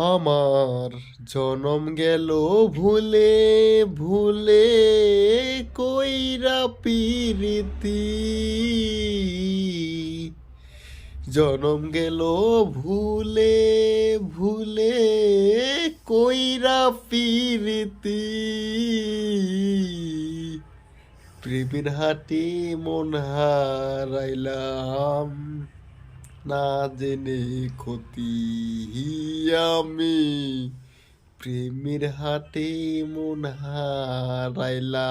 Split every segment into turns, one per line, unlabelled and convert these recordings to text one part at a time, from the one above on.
আমার জনম গেল ভুলে ভুলে কইরা পিরিতি, জনম গেল ভুলে ভুলে কইরা পিরিতি, প্রেমের হাটে মন হারাইলাম না জেনে ক্ষতি আমি, প্রেমের হাটে মন হারাইলাম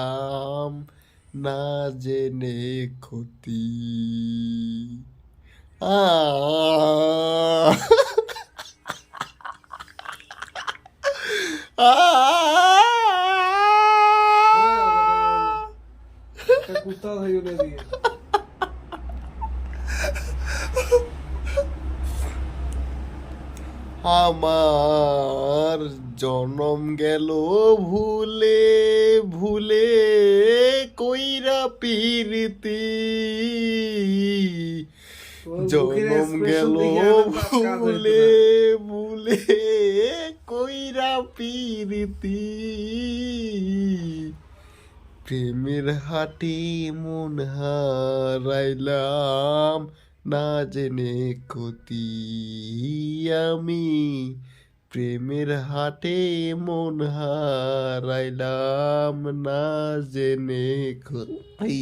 না জেনে ক্ষতি। আ
कुत्ता था यूने दिए
আমার জনম গেল ভুলে ভুলে কইরা পিরিতি, জনম গেল ভুলে ভুলে কইরা পিরিতি, প্রেমের হাটে মন হারাইলাম না জেনে ক্ষতি আমি, প্রেমের হাটে মন হারাইলাম না জেনে ক্ষতি।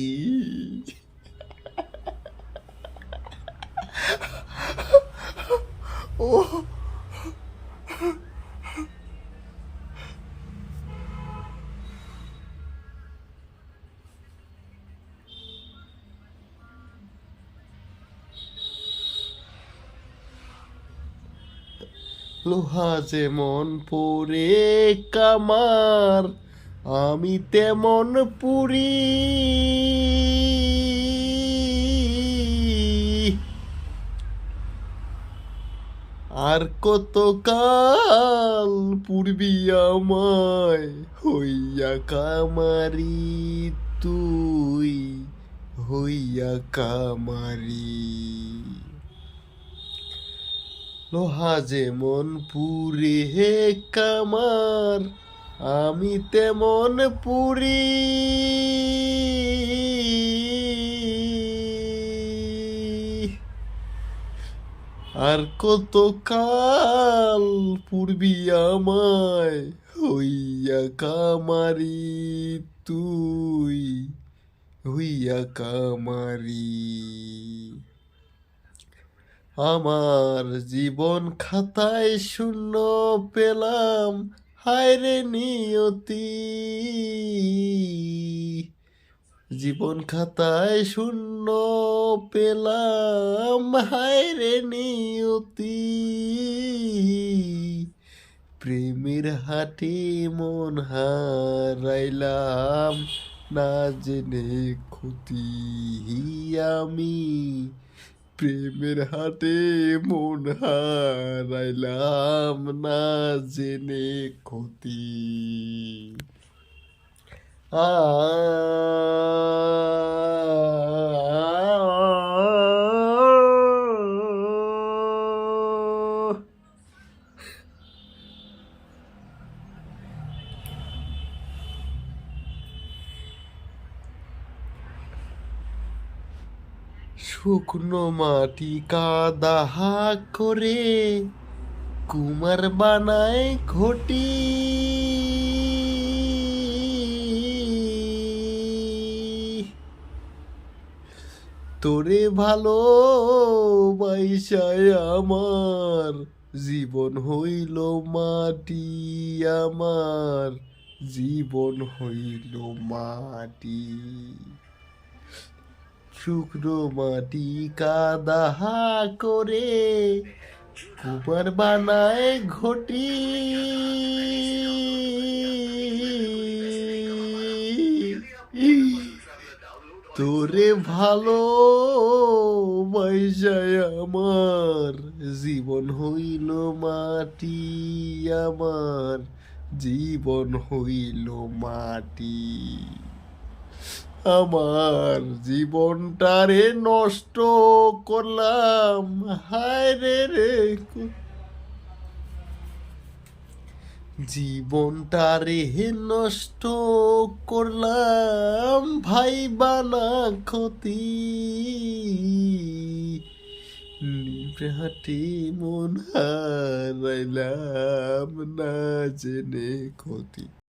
ও লোহা যেমন পরে কামার আমি তেমন পুরি, আর কত কাল পুরবি আমায় হইয়া কামারি, তুই হইয়া কামারি। লোহা যেমন পুরে হে কামার আমি তেমন পুরি, আর কত কাল পুরবি আমায় হইয়া কামারি, তুই হইয়া কামারি। আমার জীবন খাতায় শূন্য পেলাম হায়রে নিয়তি, জীবন খাতায় শূন্য পেলাম হায়রে নিয়তি, প্রেমের হাটে মন হারাইলাম না জেনে ক্ষতি আমি, প্রেমের হাটে মন হারাইলাম না জেনে ক্ষতি। আ শুকনো মাটি কাদা হাক করে কুমার বানায় ঘটি, তোরে ভালো বাইসায় আমার জীবন হইল মাটি, আমার জীবন হইল মাটি। শুকনো মাটি কাদা করে কুমার বানায় ঘটি, তোরে ভালো বাইসায় আমার জীবন হইল মাটি, আমার জীবন হইল মাটি। আমার জীবনটারে নষ্ট করলাম হায় রে রে জীবনটা রে নষ্ট করলাম ভাই বানা ক্ষতি নিভৃহাটি মন হারাইলাম না জেনে ক্ষতি